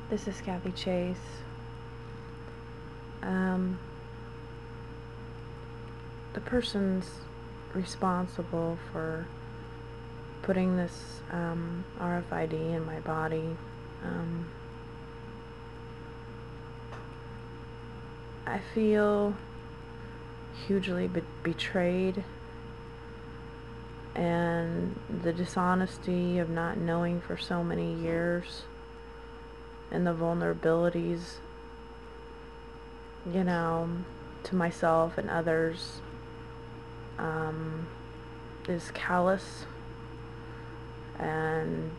This is Kathy Chase. Um, the person's responsible for putting this RFID in my body. I feel hugely betrayed, and the dishonesty of not knowing for so many years, and the vulnerabilities, to myself and others, is callous, and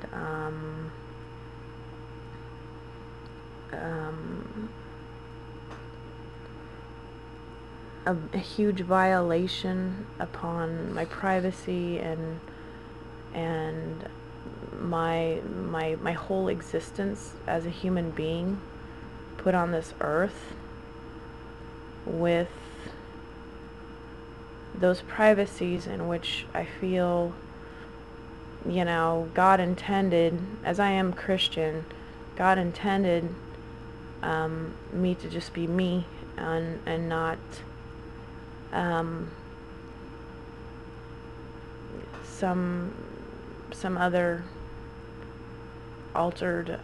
a huge violation upon my privacy and my whole existence as a human being put on this earth, with those privacies in which I feel, God intended, as I am Christian, God intended me to just be me, and not some other altered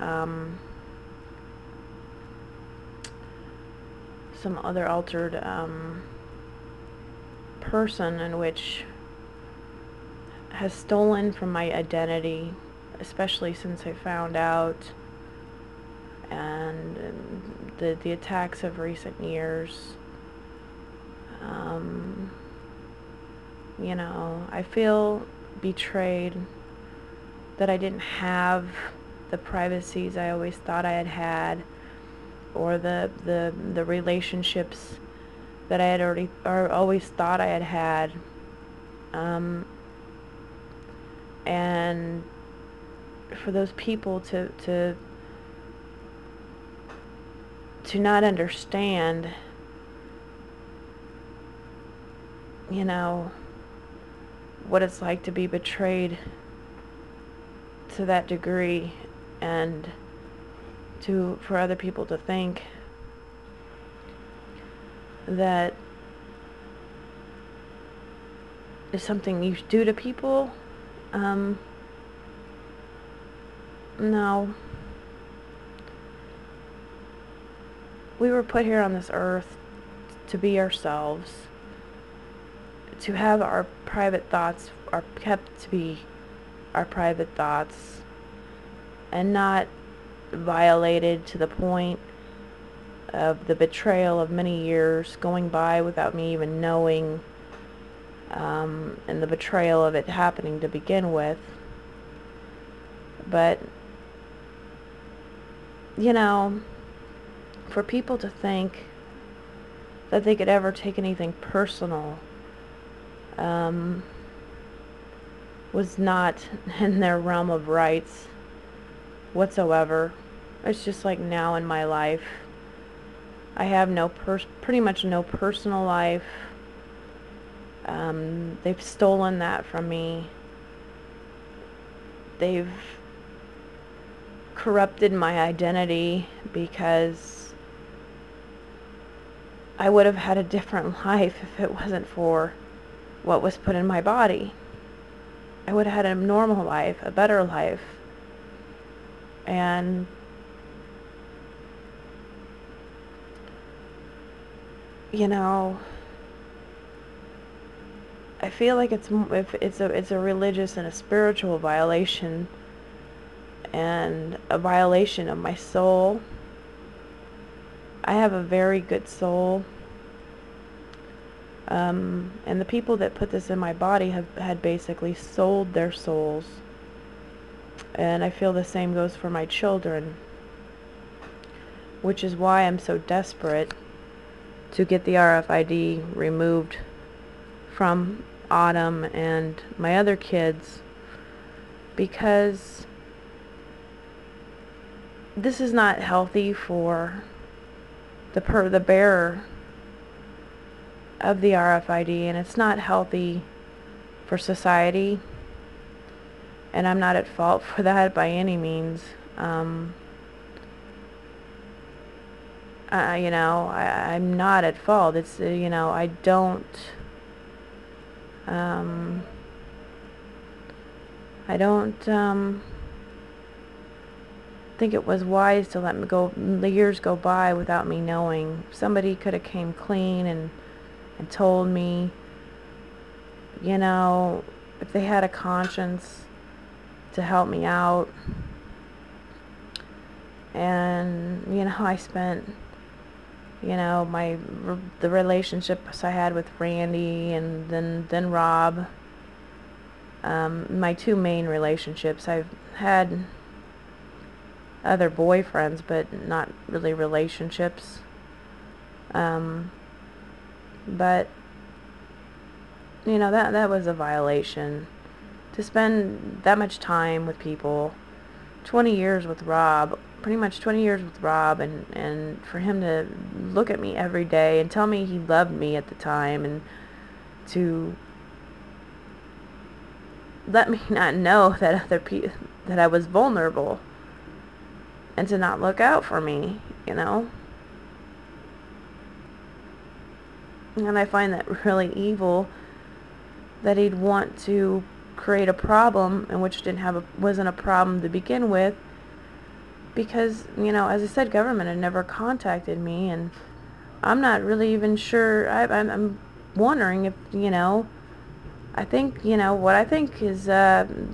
person, in which has stolen from my identity, especially since I found out, and the attacks of recent years. I feel betrayed that I didn't have the privacies I always thought I had had, or the relationships that I had always thought I had had, and for those people to not understand, what it's like to be betrayed to that degree, and for other people to think that is something you do to people. No. We were put here on this earth to be ourselves, to have our private thoughts are kept to be our private thoughts, and not violated to the point of the betrayal of many years going by without me even knowing, and the betrayal of it happening to begin with. But, for people to think that they could ever take anything personal was not in their realm of rights whatsoever. It's just like now in my life, I have pretty much no personal life. They've stolen that from me. They've corrupted my identity, because I would have had a different life if it wasn't for what was put in my body. I would have had a normal life, a better life. And I feel like it's a religious and a spiritual violation, and a violation of my soul. I have a very good soul, and the people that put this in my body had basically sold their souls, and I feel the same goes for my children, which is why I'm so desperate to get the RFID removed from Autumn and my other kids, because this is not healthy for the bearer of the RFID, and it's not healthy for society, and I'm not at fault for that by any means. I'm not at fault. It's, I um, don't think it was wise to let me go, the years go by without me knowing. Somebody could have came clean and told me, if they had a conscience to help me out. And, I spent, the relationships I had with Randy and then Rob, my two main relationships. I've had other boyfriends, but not really relationships. But that was a violation. To spend that much time with people, 20 years with Rob, pretty much 20 years with Rob, and for him to look at me every day and tell me he loved me at the time, and to let me not know that that I was vulnerable, and to not look out for me, And I find that really evil, that he'd want to create a problem in which wasn't a problem to begin with, because, as I said, government had never contacted me, and I'm not really even sure. I'm wondering if, I think, what I think is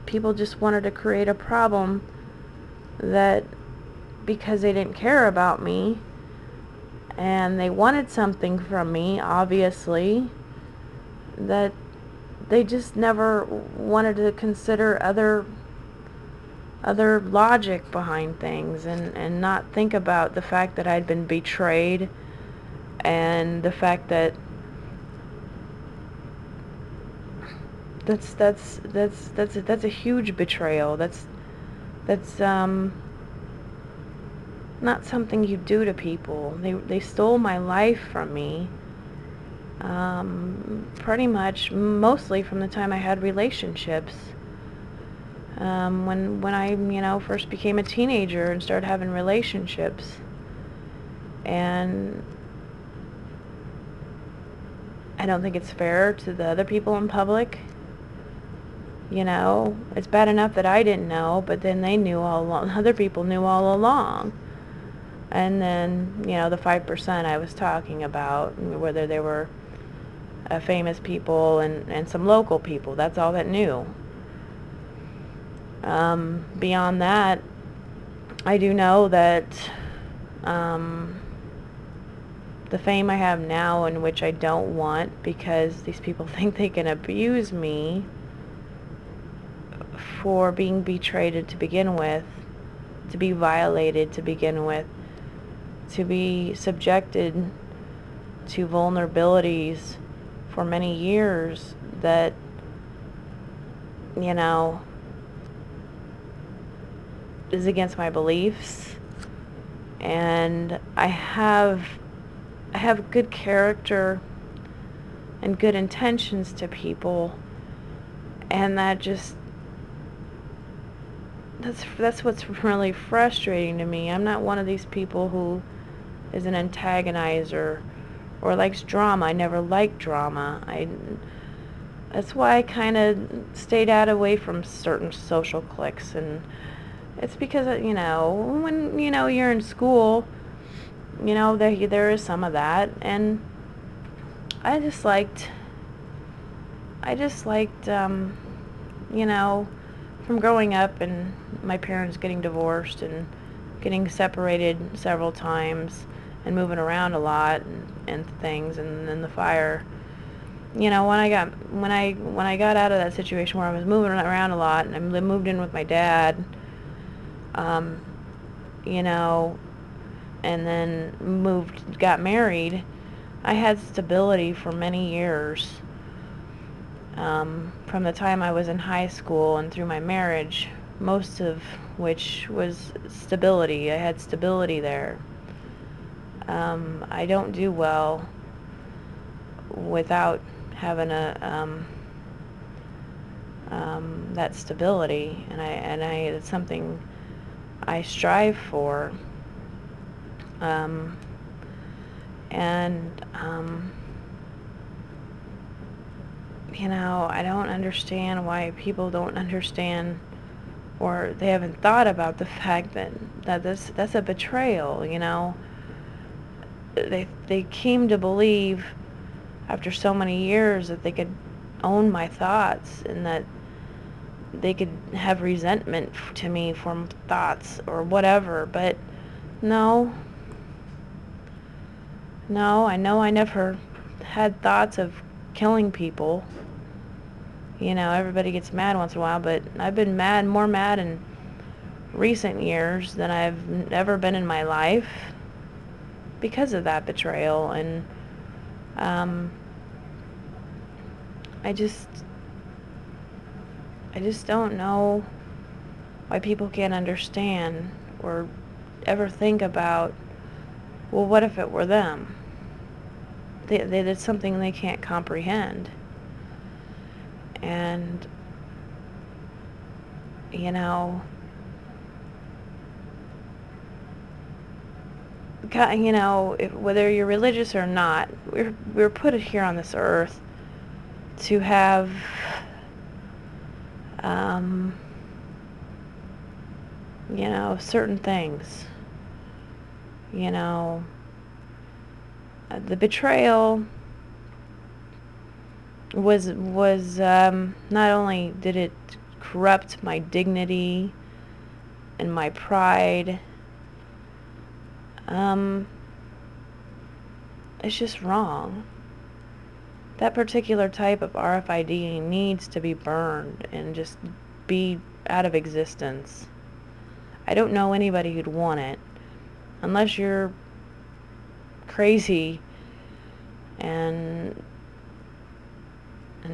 people just wanted to create a problem, that because they didn't care about me and they wanted something from me, obviously, that they just never wanted to consider other logic behind things, and not think about the fact that I'd been betrayed, and the fact that that's a huge betrayal. That's not something you do to people. They stole my life from me, pretty much, mostly from the time I had relationships. When I, first became a teenager and started having relationships. And I don't think it's fair to the other people in public. It's bad enough that I didn't know, but then they knew all along. Other people knew all along. And then, the 5% I was talking about, whether they were famous people and some local people, that's all that knew. Beyond that, I do know that the fame I have now, in which I don't want, because these people think they can abuse me for being betrayed to begin with, to be violated to begin with, to be subjected to vulnerabilities for many years, that, is against my beliefs. And I have good character and good intentions to people, and that's what's really frustrating to me. I'm not one of these people who is an antagonizer or likes drama. I never liked drama. That's why I kind of stayed away from certain social cliques, and it's because, when, you're in school, there is some of that, and I just liked, from growing up and my parents getting divorced and getting separated several times and moving around a lot and things, and then the fire. When I got out of that situation where I was moving around a lot, and I moved in with my dad, and then got married, I had stability for many years. From the time I was in high school and through my marriage, most of which was stability. I had stability there. I don't do well without having that stability, and it's something I strive for. And, I don't understand why people don't understand, or they haven't thought about the fact that that's a betrayal. They came to believe after so many years that they could own my thoughts, and that they could have resentment to me for thoughts or whatever. But no, I know I never had thoughts of killing people. Everybody gets mad once in a while, but I've been more mad in recent years than I've ever been in my life because of that betrayal. And I just don't know why people can't understand or ever think about, well, what if it were them? They did something they can't comprehend. And, whether you're religious or not, we're put here on this earth to have, certain things. The betrayal was not only did it corrupt my dignity and my pride, it's just wrong. That particular type of RFID needs to be burned and just be out of existence. I don't know anybody who'd want it, unless you're crazy and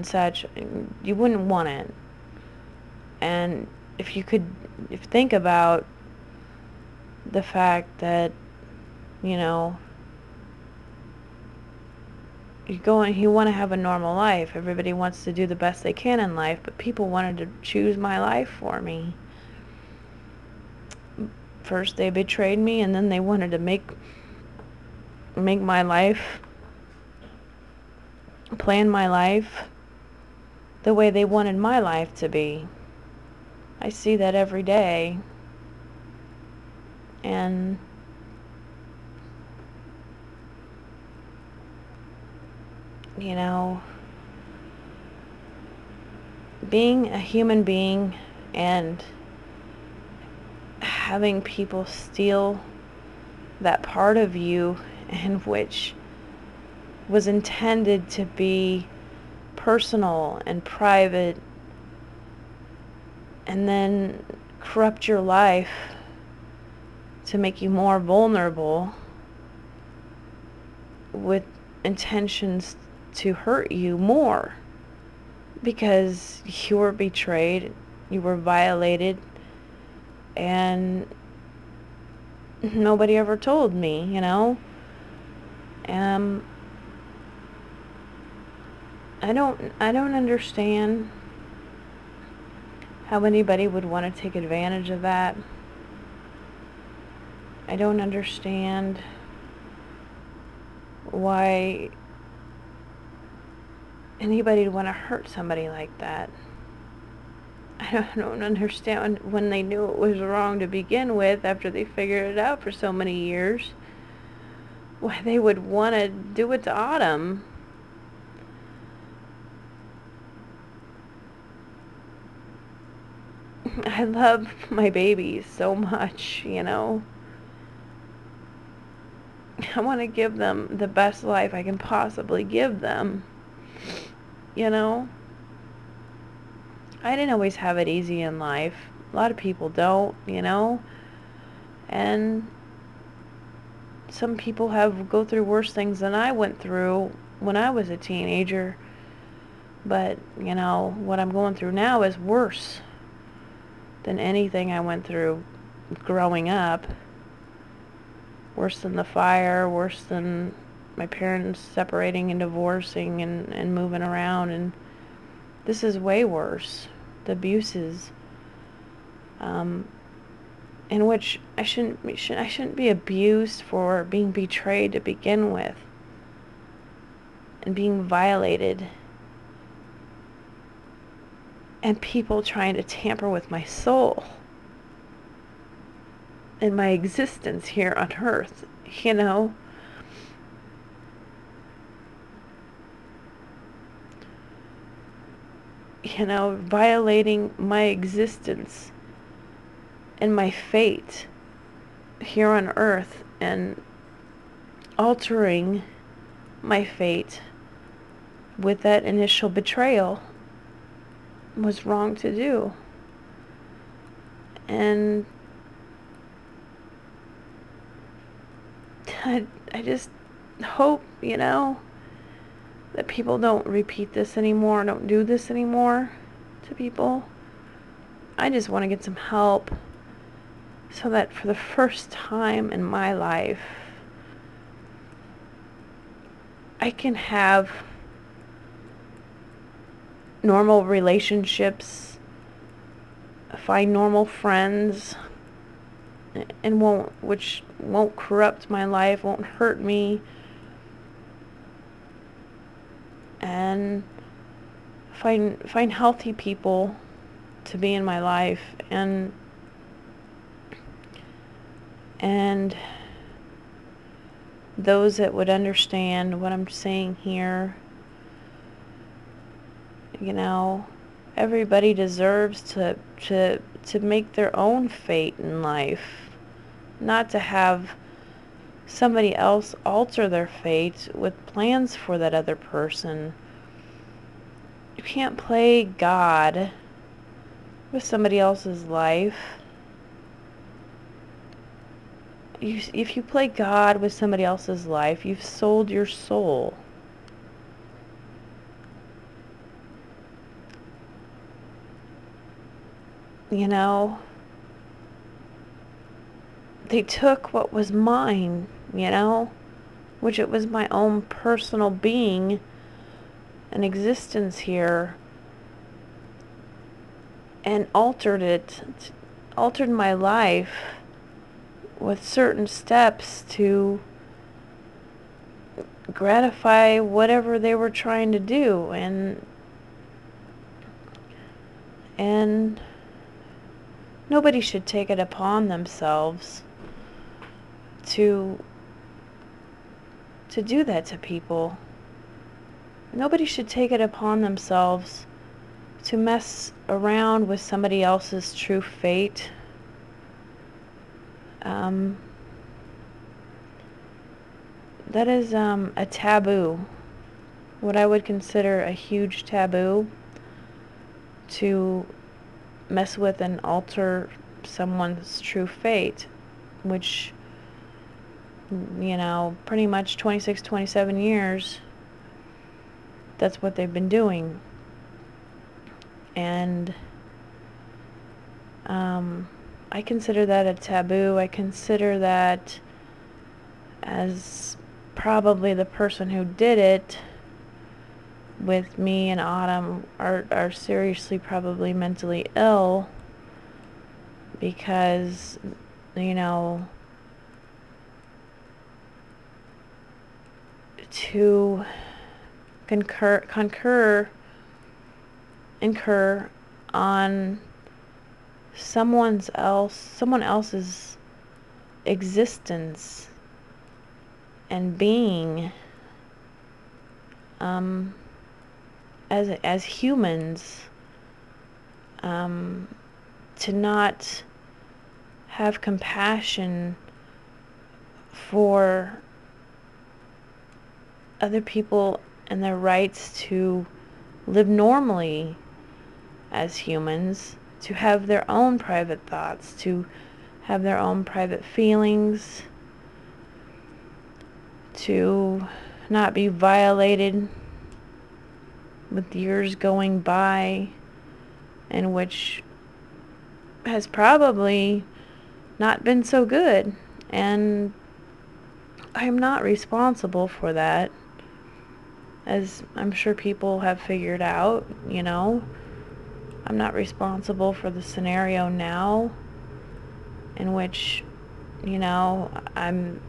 such. You wouldn't want it. And if you think about the fact that, you want to have a normal life. Everybody wants to do the best they can in life, but people wanted to choose my life for me. First they betrayed me, and then they wanted to make my life, plan my life the way they wanted my life to be. I see that every day. And being a human being and having people steal that part of you, in which was intended to be personal and private, and then corrupt your life to make you more vulnerable with intentions to hurt you more, because you were betrayed, you were violated, and nobody ever told me. I don't understand how anybody would want to take advantage of that. I don't understand why anybody would want to hurt somebody like that. I don't understand when they knew it was wrong to begin with, after they figured it out for so many years, why they would want to do it to Autumn. I love my babies so much, I want to give them the best life I can possibly give them, I didn't always have it easy in life. A lot of people don't, and some people go through worse things than I went through when I was a teenager. But, what I'm going through now is worse than anything I went through growing up. Worse than the fire, worse than my parents separating and divorcing and moving around. And this is way worse. The abuses. in which I shouldn't be abused for being betrayed to begin with, and being violated, and people trying to tamper with my soul and my existence here on earth, you know? Violating my existence and my fate here on earth, and altering my fate with that initial betrayal was wrong to do. And I just hope, that people don't repeat this anymore, don't do this anymore to people. I just want to get some help so that for the first time in my life, I can have normal relationships, find normal friends, and which won't corrupt my life, won't hurt me, and find healthy people to be in my life, and those that would understand what I'm saying here. Everybody deserves to make their own fate in life, not to have somebody else alter their fate with plans for that other person. You can't play God with somebody else's life. If you play God with somebody else's life, you've sold your soul. They took what was mine, which it was my own personal being and existence here, and altered my life with certain steps to gratify whatever they were trying to do, and nobody should take it upon themselves to do that to people. Nobody should take it upon themselves to mess around with somebody else's true fate. That is a taboo, what I would consider a huge taboo, to mess with and alter someone's true fate, which, pretty much 26, 27 years, that's what they've been doing. And I consider that a taboo. I consider that as probably the person who did it with me and Autumn are seriously probably mentally ill, because to incur on someone else's existence and being, as humans, to not have compassion for other people and their rights to live normally as humans, to have their own private thoughts, to have their own private feelings, to not be violated with years going by, and which has probably not been so good, and I'm not responsible for that, as I'm sure people have figured out. I'm not responsible for the scenario now, in which, I'm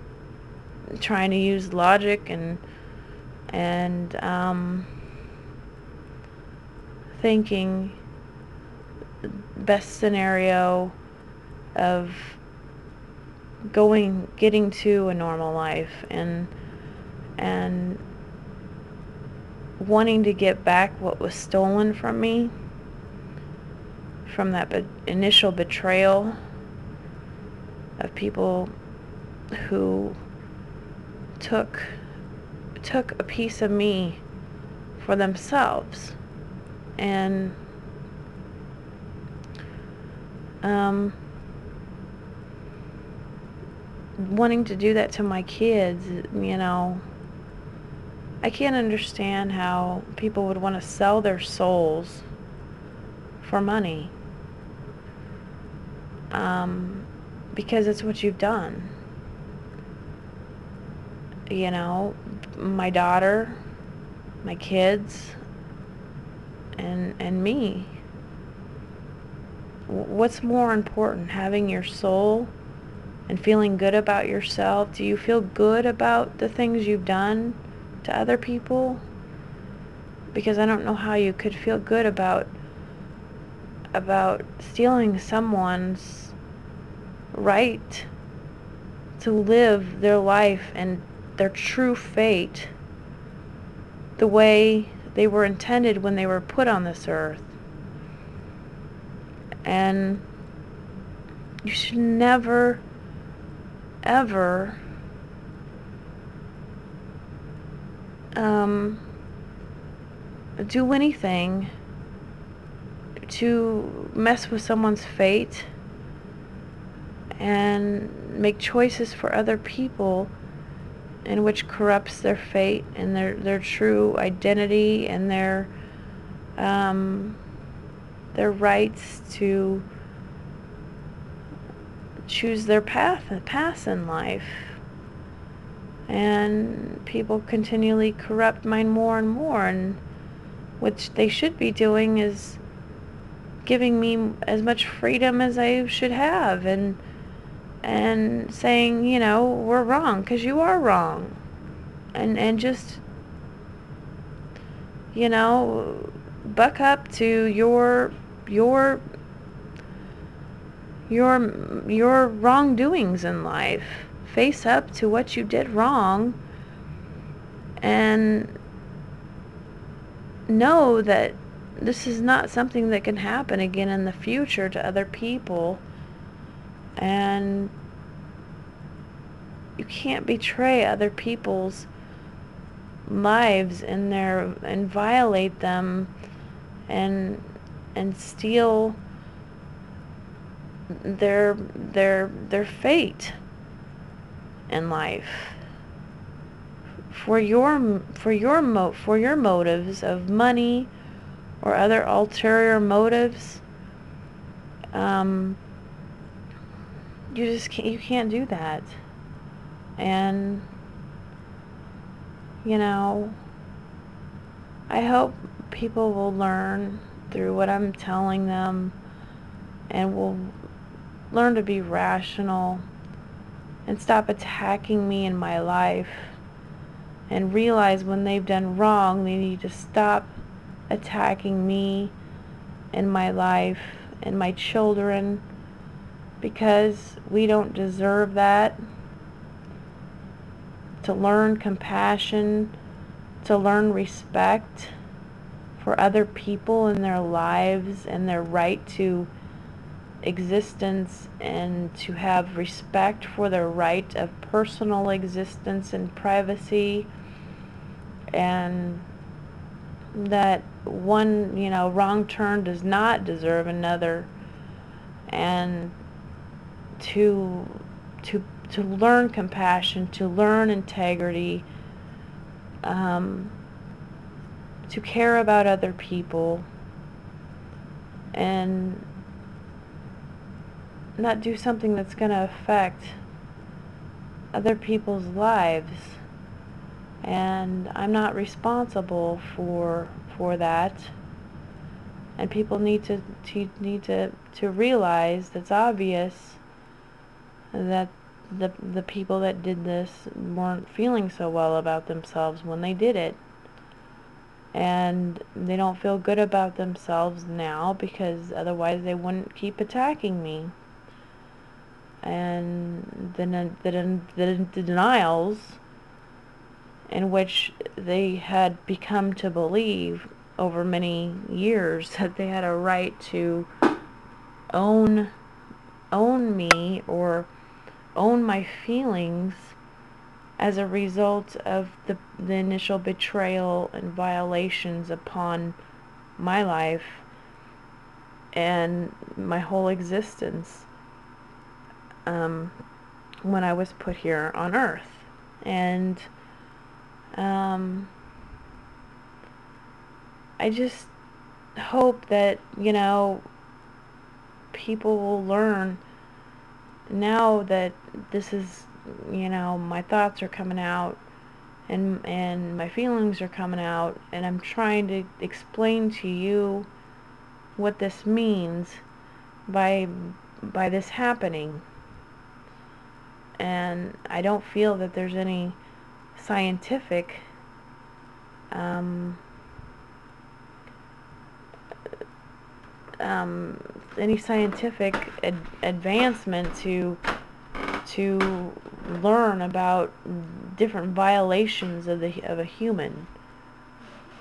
trying to use logic and thinking best scenario of getting to a normal life, and wanting to get back what was stolen from me from that initial betrayal of people who took a piece of me for themselves. And wanting to do that to my kids, I can't understand how people would want to sell their souls for money, because it's what you've done. My daughter, my kids, and me. What's more important, having your soul and feeling good about yourself? Do you feel good about the things you've done to other people? Because I don't know how you could feel good about stealing someone's right to live their life and their true fate the way they were intended when they were put on this earth. And you should never, ever do anything to mess with someone's fate and make choices for other people in which corrupts their fate and their true identity and their rights to choose their path in life. And people continually corrupt mine more and more, and what they should be doing is giving me as much freedom as I should have, and saying, we're wrong because you are wrong, and just, buck up to your wrongdoings in life. Face up to what you did wrong, and know that this is not something that can happen again in the future to other people. And you can't betray other people's lives and violate them and steal their fate in life for your motives of money or other ulterior motives. You can't do that. And I hope people will learn through what I'm telling them, and will learn to be rational and stop attacking me in my life, and realize when they've done wrong, they need to stop attacking me in my life and my children, because we don't deserve that. To learn compassion, to learn respect for other people and their lives and their right to existence, and to have respect for their right of personal existence and privacy, and that one wrong turn does not deserve another, and to learn compassion, to learn integrity, to care about other people, and not do something that's going to affect other people's lives. And I'm not responsible for that. And people need to realize that's obvious, that the people that did this weren't feeling so well about themselves when they did it. And they don't feel good about themselves now because otherwise they wouldn't keep attacking me. And the denials in which they had become to believe over many years that they had a right to own me or own my feelings as a result of the initial betrayal and violations upon my life and my whole existence when I was put here on earth. And I just hope that, people will learn now that this is, my thoughts are coming out and my feelings are coming out, and I'm trying to explain to you what this means by this happening. And I don't feel that there's any scientific advancement to learn about different violations of a human.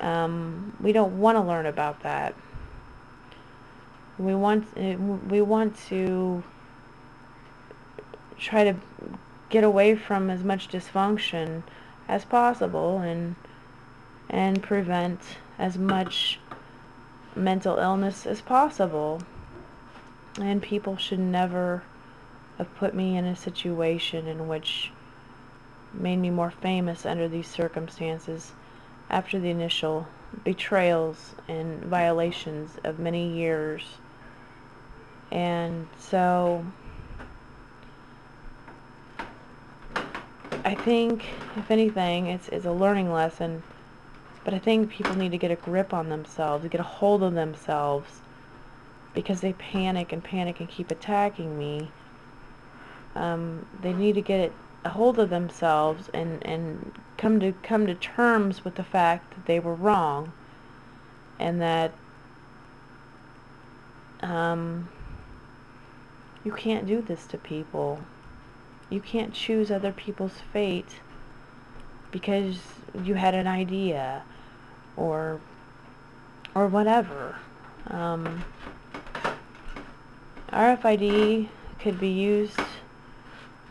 We don't want to learn about that. We want to try to get away from as much dysfunction as possible and prevent as much mental illness as possible. And people should never have put me in a situation in which made me more famous under these circumstances after the initial betrayals and violations of many years. And so I think, if anything, it's a learning lesson, but I think people need to get a grip on themselves, get a hold of themselves, because they panic and keep attacking me. They need to get a hold of themselves and come to terms with the fact that they were wrong, and that you can't do this to people. You can't choose other people's fate because you had an idea or whatever. RFID could be used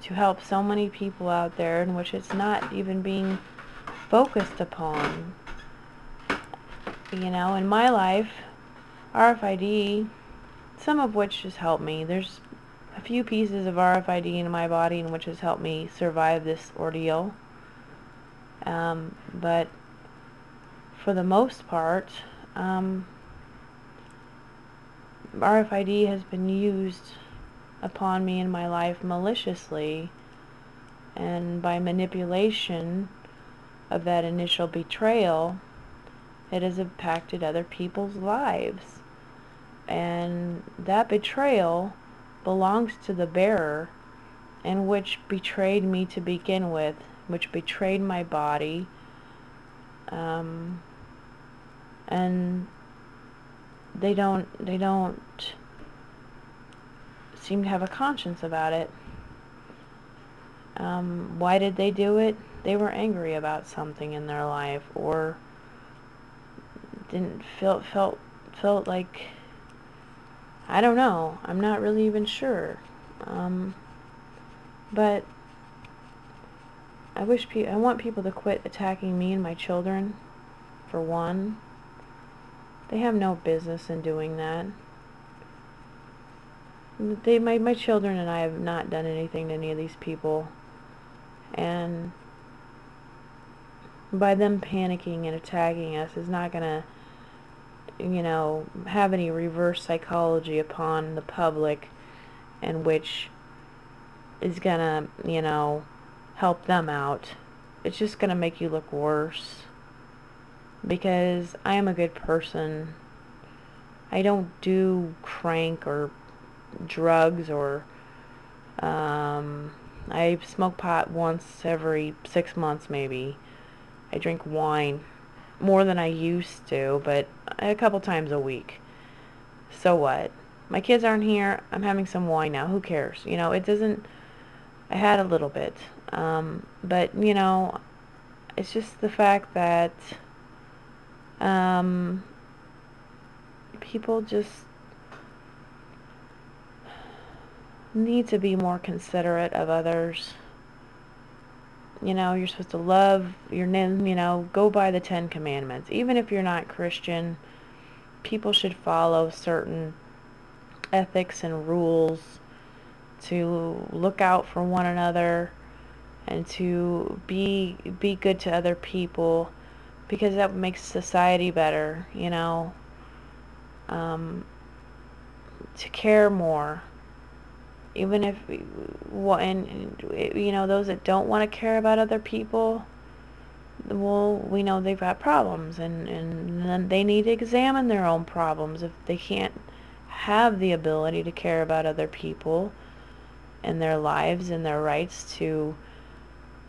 to help so many people out there in which it's not even being focused upon. In my life, RFID, some of which has helped me. There's a few pieces of RFID in my body in which has helped me survive this ordeal. But for the most part, RFID has been used upon me in my life maliciously, and by manipulation of that initial betrayal, it has impacted other people's lives. And that betrayal belongs to the bearer, and which betrayed me to begin with, which betrayed my body, and they don't seem to have a conscience about it. Why did they do it? They were angry about something in their life, or didn't felt like, I don't know. I'm not really even sure. But I want people to quit attacking me and my children. For one, they have no business in doing that. My children and I have not done anything to any of these people, and by them panicking and attacking us is not gonna, have any reverse psychology upon the public, and which is gonna, help them out. It's just gonna make you look worse, because I am a good person. I don't do crank or drugs or I smoke pot once every 6 months maybe. I drink wine more than I used to, but a couple times a week. So what? My kids aren't here. I'm having some wine now. Who cares? It doesn't... I had a little bit. But, it's just the fact that people just need to be more considerate of others. You're supposed to love your neighbor, go by the 10 Commandments. Even if you're not Christian, people should follow certain ethics and rules to look out for one another and to be good to other people, because that makes society better, to care more. Even if, those that don't want to care about other people, well, we know they've got problems, and then they need to examine their own problems. If they can't have the ability to care about other people and their lives and their rights to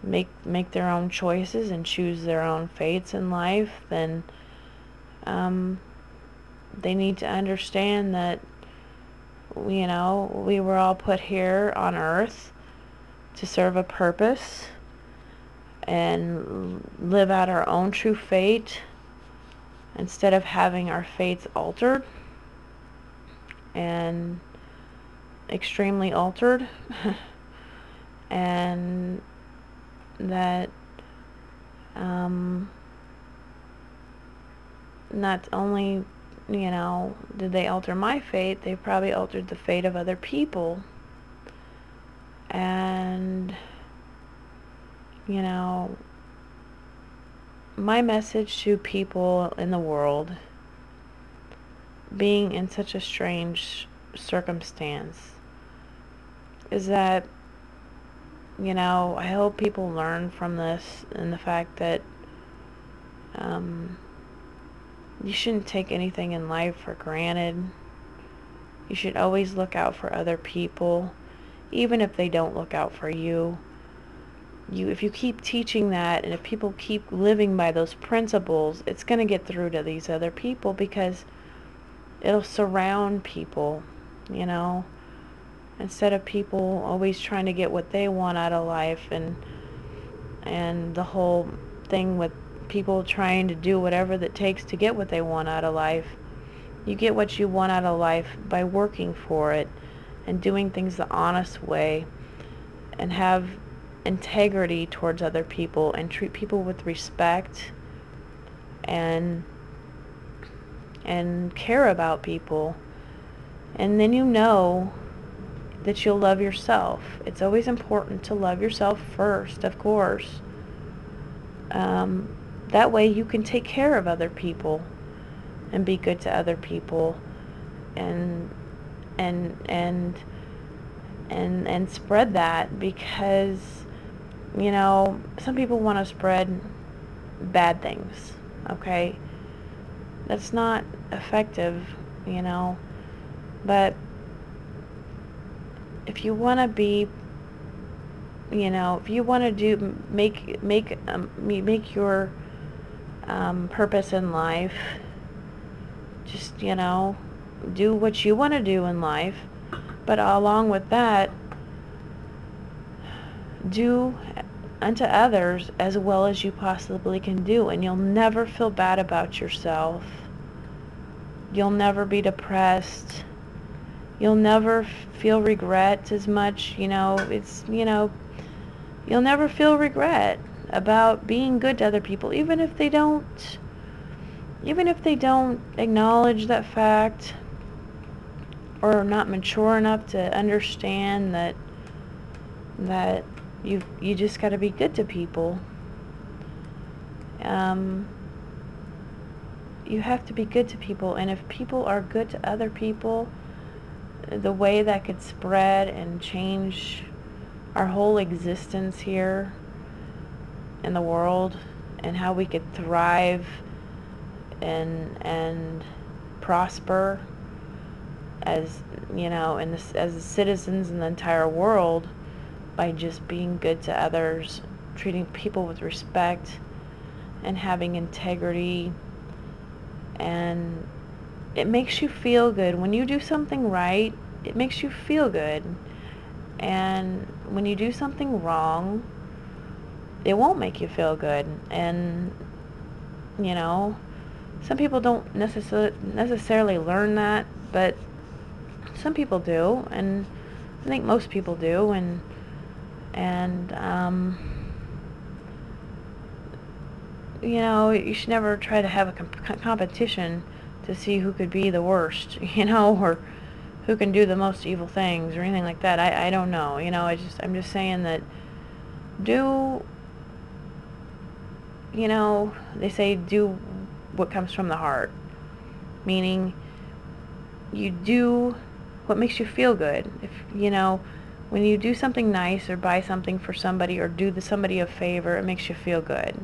make their own choices and choose their own fates in life, then they need to understand that we were all put here on earth to serve a purpose and live out our own true fate instead of having our fates altered and extremely altered. And that not only did they alter my fate, they probably altered the fate of other people. And my message to people in the world being in such a strange circumstance is that I hope people learn from this, and the fact that you shouldn't take anything in life for granted. You should always look out for other people, even if they don't look out for you. If you keep teaching that, and if people keep living by those principles, it's going to get through to these other people, because it'll surround people, instead of people always trying to get what they want out of life, and the whole thing with people trying to do whatever it takes to get what they want out of life. You get what you want out of life by working for it and doing things the honest way, and have integrity towards other people, and treat people with respect, and care about people. And then that you'll love yourself. It's always important to love yourself first, of course. That way you can take care of other people and be good to other people, and spread that, because some people want to spread bad things. Okay, that's not effective, but if you want to be, if you want to make your purpose in life, just do what you want to do in life, but along with that, do unto others as well as you possibly can do, and you'll never feel bad about yourself. You'll never be depressed. You'll never feel regret as much. You'll never feel regret about being good to other people, even if they don't acknowledge that fact, or are not mature enough to understand that you just got to be good to people. You have to be good to people, and if people are good to other people, the way that could spread and change our whole existence here in the world, and how we could thrive and prosper, as, as citizens in the entire world by just being good to others, treating people with respect, and having integrity. And it makes you feel good. When you do something right, it makes you feel good. And when you do something wrong, it won't make you feel good. And, some people don't necessarily learn that, but some people do, and I think most people do, and you should never try to have a competition to see who could be the worst, or who can do the most evil things or anything like that. I don't know, I'm just saying that do, they say do what comes from the heart, meaning you do what makes you feel good. If, when you do something nice or buy something for somebody or do somebody a favor, it makes you feel good.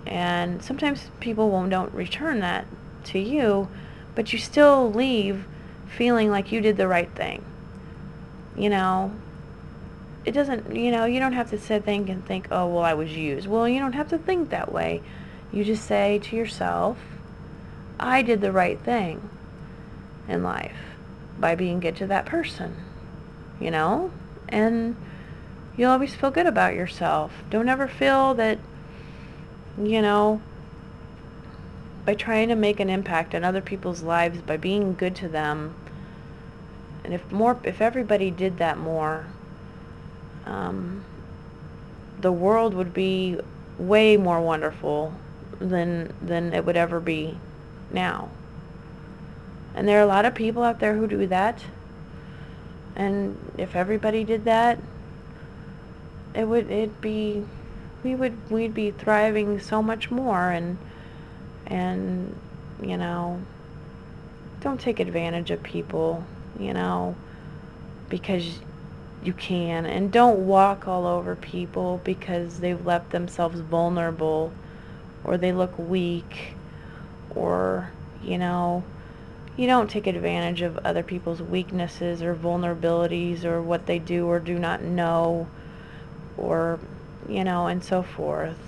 And sometimes people don't return that to you, but you still leave feeling like you did the right thing. It doesn't, you don't have to sit and think, oh, well, I was used. Well, you don't have to think that way. You just say to yourself, I did the right thing in life by being good to that person, and you'll always feel good about yourself. Don't ever feel that, by trying to make an impact on other people's lives by being good to them, and if everybody did that more, the world would be way more wonderful than it would ever be now. And there are a lot of people out there who do that. And if everybody did that, we'd be thriving so much more. And don't take advantage of people, because you can. And don't walk all over people because they've left themselves vulnerable, or they look weak, or, you don't take advantage of other people's weaknesses or vulnerabilities or what they do or do not know, or, and so forth.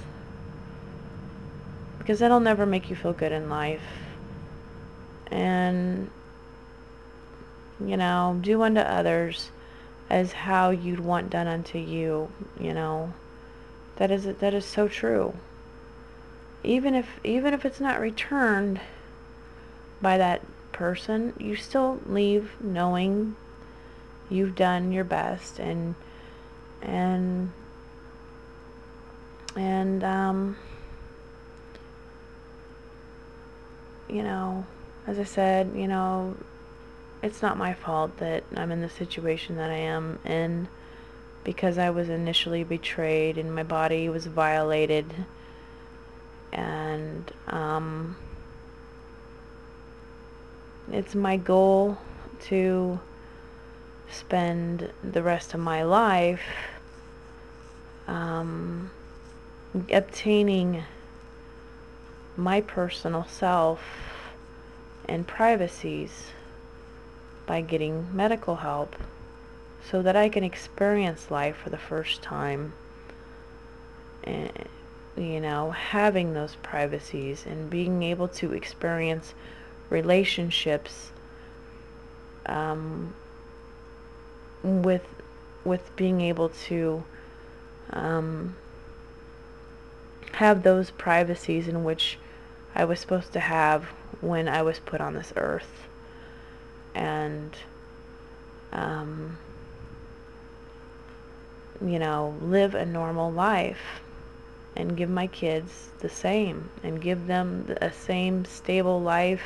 Because that'll never make you feel good in life. And, do unto others as how you'd want done unto you, That is so true. Even if it's not returned by that person, you still leave knowing you've done your best, and as I said, it's not my fault that I'm in the situation that I am in, because I was initially betrayed and my body was violated, and it's my goal to spend the rest of my life obtaining my personal self and privacies by getting medical help, so that I can experience life for the first time, and having those privacies and being able to experience relationships with being able to have those privacies in which I was supposed to have when I was put on this earth, and live a normal life, and give my kids the same, and give them a same stable life,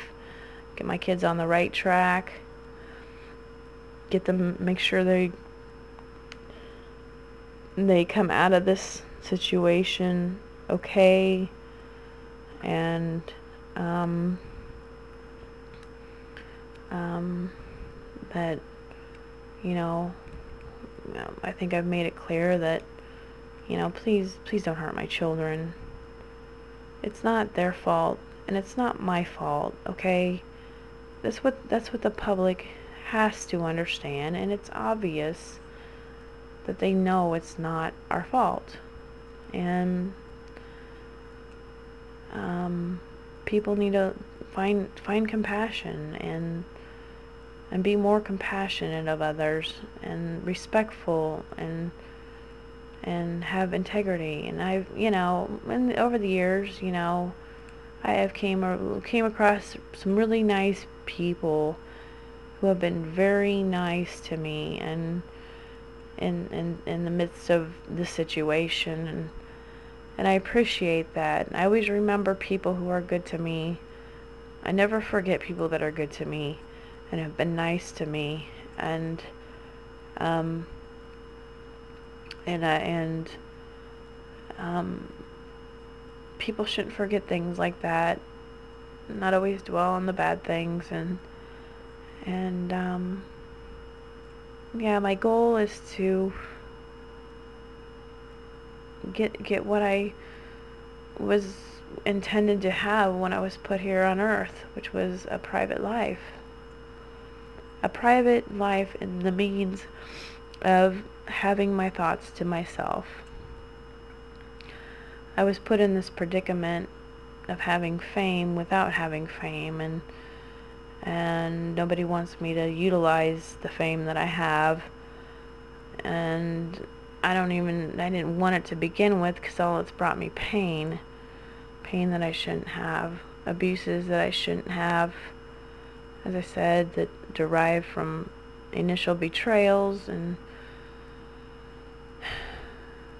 get my kids on the right track, make sure they come out of this situation okay, and that I think I've made it clear that please don't hurt my children. It's not their fault, and it's not my fault, okay? that's what the public has to understand, and it's obvious that they know it's not our fault. And people need to find compassion and be more compassionate of others and respectful and have integrity. And I've, over the years, I have came across some really nice people who have been very nice to me and in the midst of the situation, and I appreciate that. I always remember people who are good to me. I never forget people that are good to me and have been nice to me, and um, people shouldn't forget things like that. Not always dwell on the bad things, and yeah, my goal is to get what I was intended to have when I was put here on earth, which was a private life. A private life in the means of having my thoughts to myself. I was put in this predicament of having fame without having fame, and nobody wants me to utilize the fame that I have, and I didn't want it to begin with, because all it's brought me pain that I shouldn't have, abuses that I shouldn't have, as I said, that derive from initial betrayals and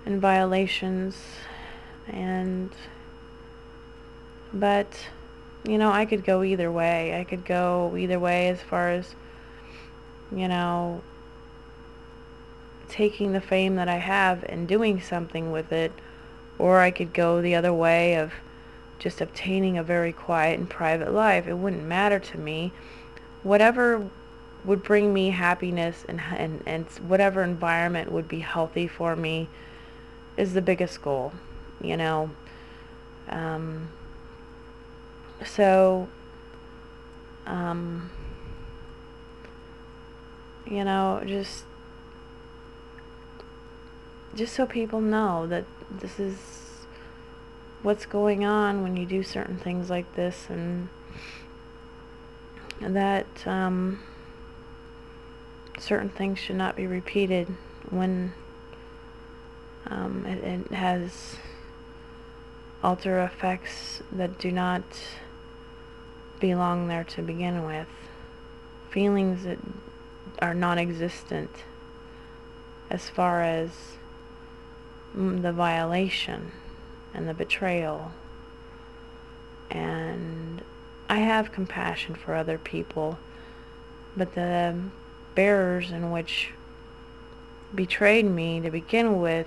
violations, but I could go either way. I could go either way as far as taking the fame that I have and doing something with it, or I could go the other way of just obtaining a very quiet and private life. It wouldn't matter to me. Whatever would bring me happiness and whatever environment would be healthy for me is the biggest goal, so just so people know that this is what's going on when you do certain things like this, and that certain things should not be repeated when it has alter effects that do not belong there to begin with. Feelings that are non-existent as far as the violation and the betrayal. And I have compassion for other people, but the bearers in which betrayed me to begin with,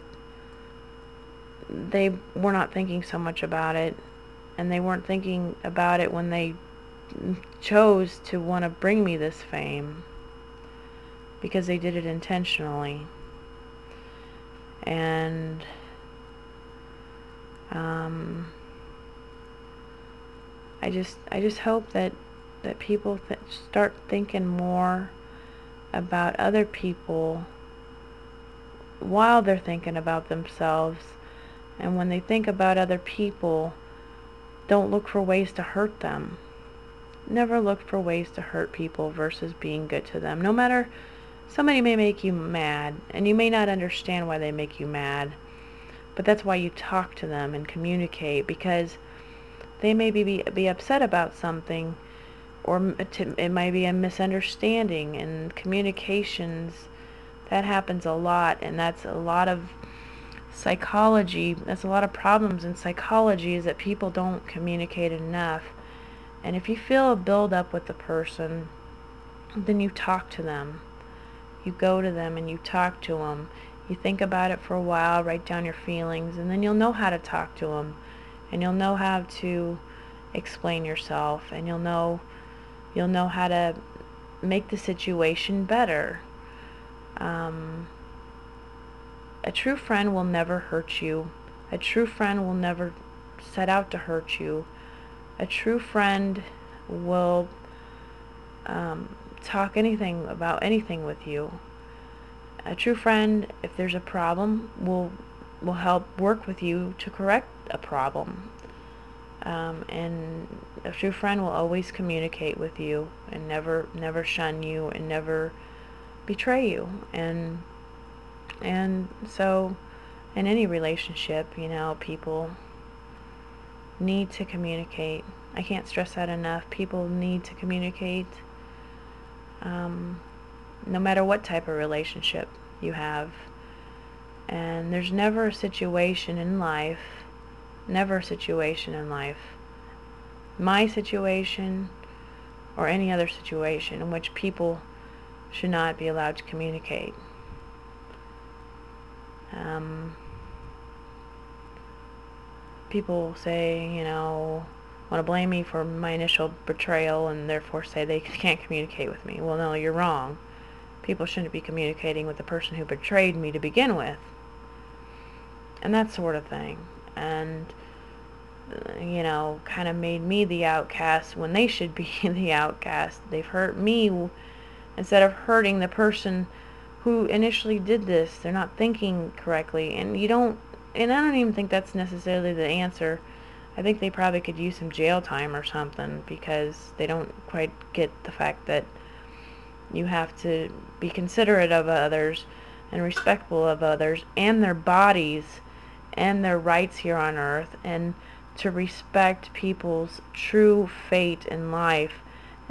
they were not thinking so much about it, and they weren't thinking about it when they chose to want to bring me this fame, because they did it intentionally. And I just hope that people start thinking more about other people while they're thinking about themselves. And when they think about other people, don't look for ways to hurt them. Never look for ways to hurt people versus being good to them. No matter, somebody may make you mad, and you may not understand why they make you mad, but that's why you talk to them and communicate, because they may be upset about something, or it might be a misunderstanding. And communications, that happens a lot, and that's a lot of psychology. That's a lot of problems in psychology, is that people don't communicate enough. And if you feel a build up with the person, then you talk to them. You go to them and you talk to them. You think about it for a while, write down your feelings, and then you'll know how to talk to them, and you'll know how to explain yourself, and you'll know how to make the situation better. A true friend will never hurt you. A true friend will never set out to hurt you. A true friend will talk anything about anything with you. A true friend, if there's a problem, will help work with you to correct a problem. And a true friend will always communicate with you and never shun you and never betray you. And so in any relationship, people need to communicate. I can't stress that enough. People need to communicate, no matter what type of relationship you have. And there's never a situation in life, my situation or any other situation, in which people should not be allowed to communicate. People say, want to blame me for my initial betrayal and therefore say they can't communicate with me. Well, no, you're wrong. People shouldn't be communicating with the person who betrayed me to begin with. And that sort of thing. And, kind of made me the outcast when they should be the outcast. They've hurt me instead of hurting the person who initially did this. They're not thinking correctly. And I don't even think that's necessarily the answer. I think they probably could use some jail time or something, because they don't quite get the fact that you have to be considerate of others and respectful of others and their bodies and their rights here on earth, and to respect people's true fate in life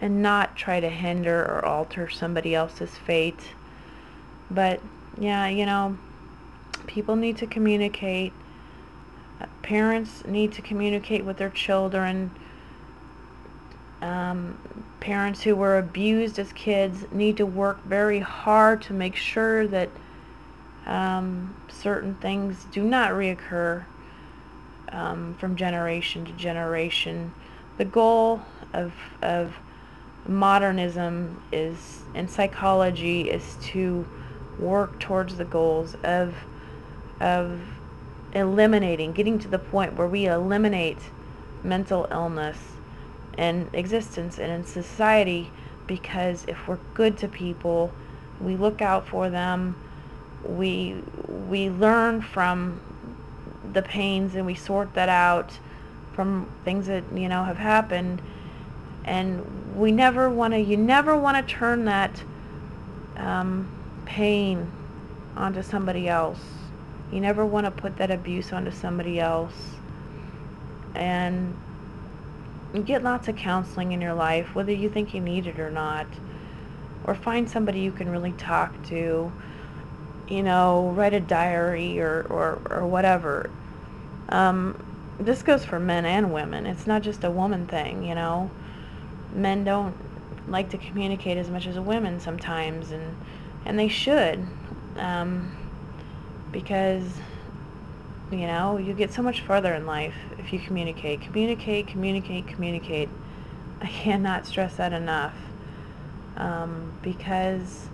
and not try to hinder or alter somebody else's fate. But yeah, people need to communicate. Parents need to communicate with their children. Parents who were abused as kids need to work very hard to make sure that certain things do not reoccur from generation to generation. The goal of modernism and psychology is to work towards the goals of eliminating, getting to the point where we eliminate mental illness in existence and in society, because if we're good to people, we look out for them, we learn from the pains and we sort that out from things that have happened, and you never want to turn that pain onto somebody else. You never want to put that abuse onto somebody else. And you get lots of counseling in your life, whether you think you need it or not, or find somebody you can really talk to, write a diary or whatever. This goes for men and women. It's not just a woman thing, Men don't like to communicate as much as women sometimes, and they should, because you get so much further in life if you communicate. I cannot stress that enough, because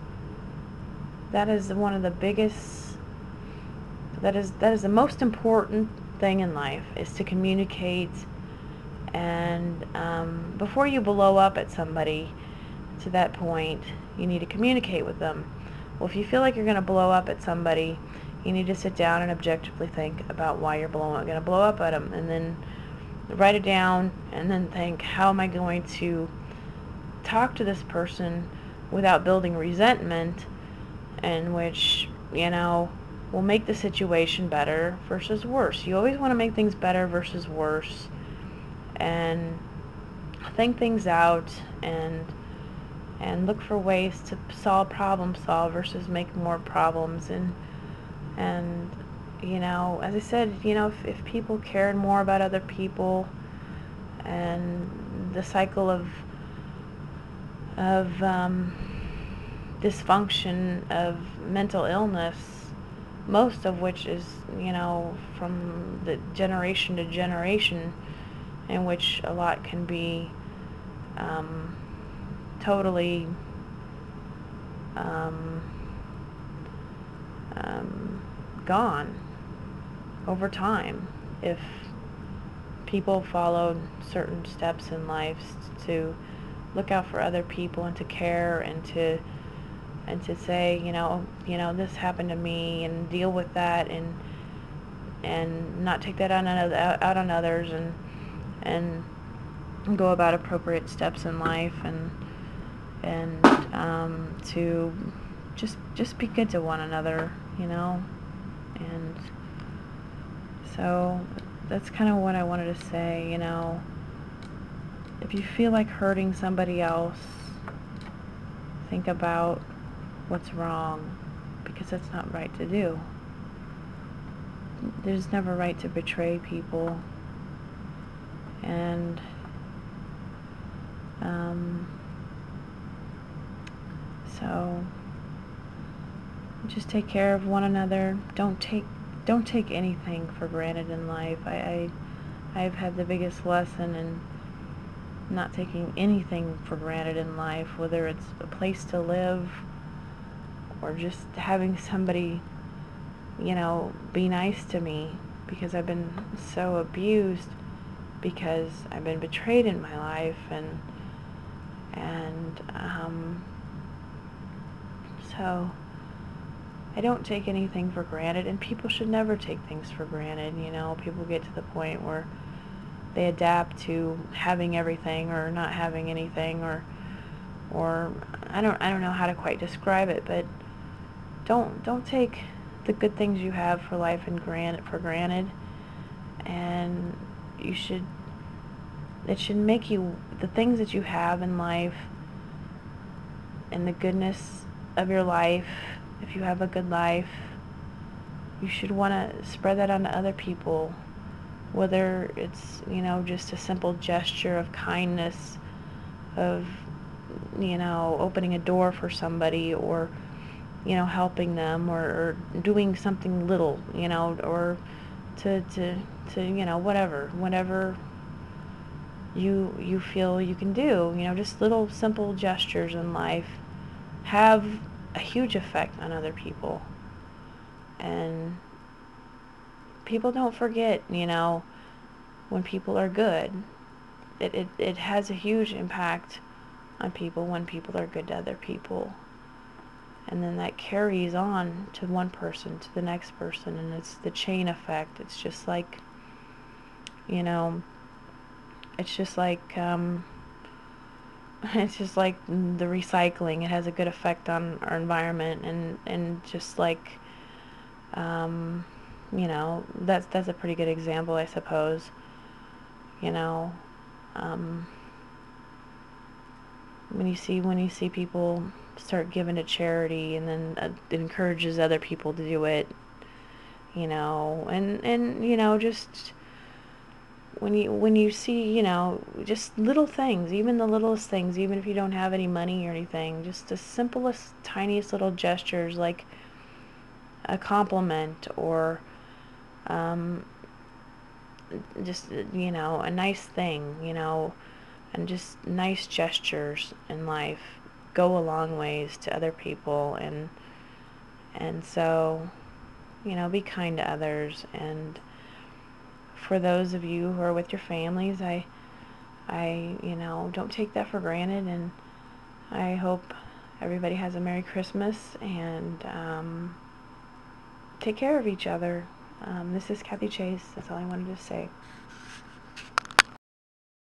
that is one of the biggest, that is the most important thing in life, is to communicate. And before you blow up at somebody to that point, you need to communicate with them. Well, if you feel like you're going to blow up at somebody, you need to sit down and objectively think about why you're going to blow up at them, and then write it down, and then think, how am I going to talk to this person without building resentment, and which, will make the situation better versus worse. You always want to make things better versus worse, and think things out, and look for ways to problem solve versus make more problems. And as I said, if people cared more about other people, and the cycle of dysfunction of mental illness, most of which is from the generation to generation, in which a lot can be totally gone over time if people followed certain steps in life to look out for other people and to care and to say, this happened to me, and deal with that, and not take that out on others, and go about appropriate steps in life, and to just be good to one another, and so that's kind of what I wanted to say. If you feel like hurting somebody else, think about what's wrong, because that's not right to do. There's never right to betray people, and so just take care of one another. Don't take anything for granted in life. I've had the biggest lesson in not taking anything for granted in life, whether it's a place to live or just having somebody, be nice to me, because I've been so abused, because I've been betrayed in my life, and so I don't take anything for granted, and people should never take things for granted. People get to the point where they adapt to having everything or not having anything, or I don't know how to quite describe it, but don't take the good things you have for life for granted, and it should make you, the things that you have in life and the goodness of your life, if you have a good life, you should want to spread that on to other people, whether it's, just a simple gesture of kindness, of, opening a door for somebody, or, helping them, or doing something little, or to whatever you feel you can do. Just little simple gestures in life have a huge effect on other people, and people don't forget, when people are good. It has a huge impact on people when people are good to other people, and then that carries on to one person, to the next person, and it's the chain effect. It's just like, it's just like it's just like the recycling. It has a good effect on our environment, and just like, that's a pretty good example, I suppose. When you see people start giving to charity, and then it encourages other people to do it, and just when you see, just little things, even the littlest things, even if you don't have any money or anything, just the simplest, tiniest little gestures, like a compliment, or just, a nice thing, and just nice gestures in life go a long ways to other people, and so, be kind to others. And for those of you who are with your families, I don't take that for granted, and I hope everybody has a Merry Christmas, and take care of each other. This is Kathy Chase. That's all I wanted to say.